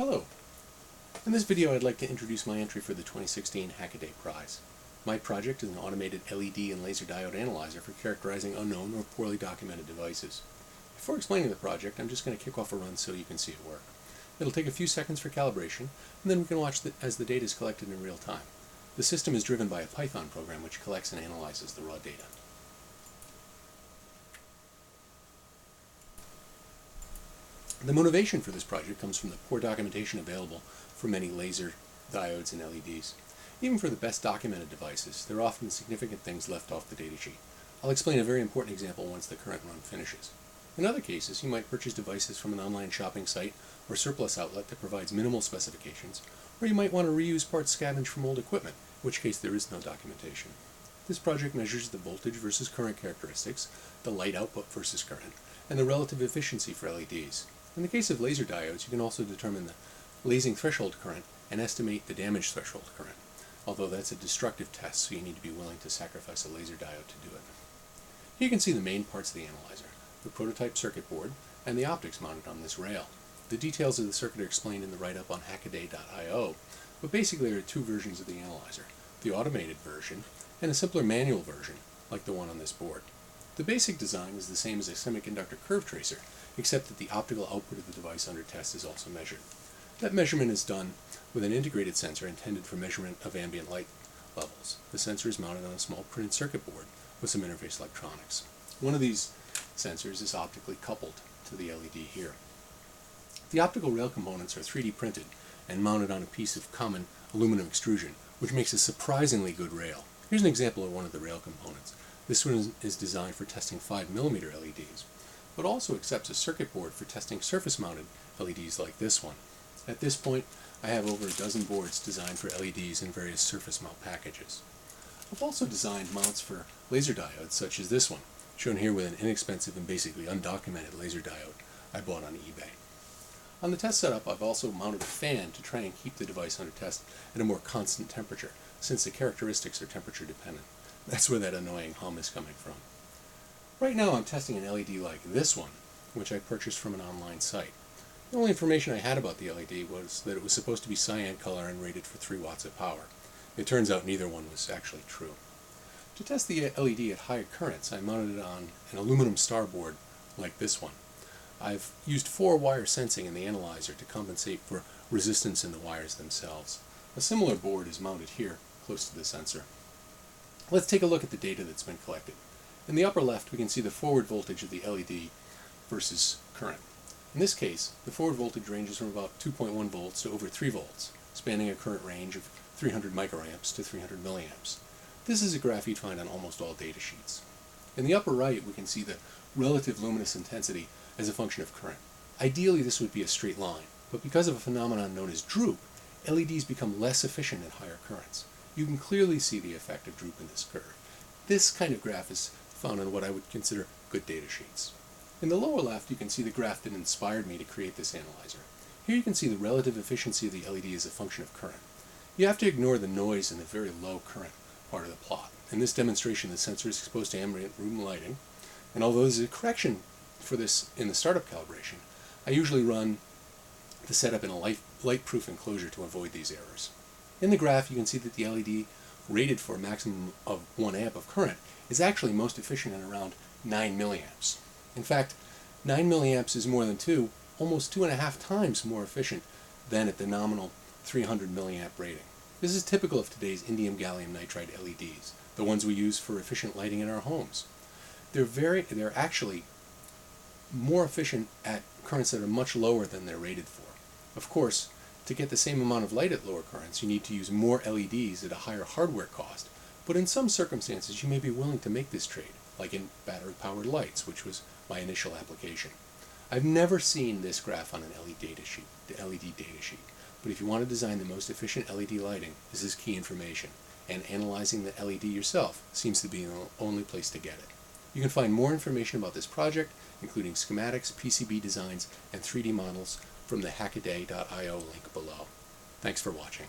Hello. In this video I'd like to introduce my entry for the 2016 Hackaday Prize. My project is an automated LED and laser diode analyzer for characterizing unknown or poorly documented devices. Before explaining the project, I'm just going to kick off a run so you can see it work. It'll take a few seconds for calibration, and then we can watch as the data is collected in real time. The system is driven by a Python program which collects and analyzes the raw data. The motivation for this project comes from the poor documentation available for many laser diodes and LEDs. Even for the best documented devices, there are often significant things left off the datasheet. I'll explain a very important example once the current run finishes. In other cases, you might purchase devices from an online shopping site or surplus outlet that provides minimal specifications, or you might want to reuse parts scavenged from old equipment, in which case there is no documentation. This project measures the voltage versus current characteristics, the light output versus current, and the relative efficiency for LEDs. In the case of laser diodes, you can also determine the lasing threshold current and estimate the damage threshold current, although that's a destructive test, so you need to be willing to sacrifice a laser diode to do it. Here you can see the main parts of the analyzer, the prototype circuit board, and the optics mounted on this rail. The details of the circuit are explained in the write-up on hackaday.io, but basically there are two versions of the analyzer, the automated version and a simpler manual version, like the one on this board. The basic design is the same as a semiconductor curve tracer, except that the optical output of the device under test is also measured. That measurement is done with an integrated sensor intended for measurement of ambient light levels. The sensor is mounted on a small printed circuit board with some interface electronics. One of these sensors is optically coupled to the LED here. The optical rail components are 3D printed and mounted on a piece of common aluminum extrusion, which makes a surprisingly good rail. Here's an example of one of the rail components. This one is designed for testing 5mm LEDs, but also accepts a circuit board for testing surface-mounted LEDs like this one. At this point, I have over a dozen boards designed for LEDs in various surface mount packages. I've also designed mounts for laser diodes, such as this one, shown here with an inexpensive and basically undocumented laser diode I bought on eBay. On the test setup, I've also mounted a fan to try and keep the device under test at a more constant temperature, since the characteristics are temperature dependent. That's where that annoying hum is coming from. Right now I'm testing an LED like this one, which I purchased from an online site. The only information I had about the LED was that it was supposed to be cyan color and rated for 3 watts of power. It turns out neither one was actually true. To test the LED at higher currents, I mounted it on an aluminum star board like this one. I've used 4-wire sensing in the analyzer to compensate for resistance in the wires themselves. A similar board is mounted here, close to the sensor. Let's take a look at the data that's been collected. In the upper left, we can see the forward voltage of the LED versus current. In this case, the forward voltage ranges from about 2.1 volts to over 3 volts, spanning a current range of 300 microamps to 300 milliamps. This is a graph you'd find on almost all data sheets. In the upper right, we can see the relative luminous intensity as a function of current. Ideally, this would be a straight line, but because of a phenomenon known as droop, LEDs become less efficient at higher currents. You can clearly see the effect of droop in this curve. This kind of graph is found on what I would consider good data sheets. In the lower left, you can see the graph that inspired me to create this analyzer. Here you can see the relative efficiency of the LED as a function of current. You have to ignore the noise in the very low current part of the plot. In this demonstration, the sensor is exposed to ambient room lighting, and although there's a correction for this in the startup calibration, I usually run the setup in a light-proof enclosure to avoid these errors. In the graph, you can see that the LED rated for a maximum of 1 amp of current is actually most efficient at around 9 milliamps. In fact, 9 milliamps is more than almost 2.5 times more efficient than at the nominal 300 milliamp rating. This is typical of today's indium gallium nitride LEDs, the ones we use for efficient lighting in our homes. They're actually more efficient at currents that are much lower than they're rated for. Of course, to get the same amount of light at lower currents, you need to use more LEDs at a higher hardware cost, but in some circumstances you may be willing to make this trade, like in battery-powered lights, which was my initial application. I've never seen this graph on an LED data sheet, but if you want to design the most efficient LED lighting, this is key information, and analyzing the LED yourself seems to be the only place to get it. You can find more information about this project, including schematics, PCB designs, and 3D models from the hackaday.io link below. Thanks for watching.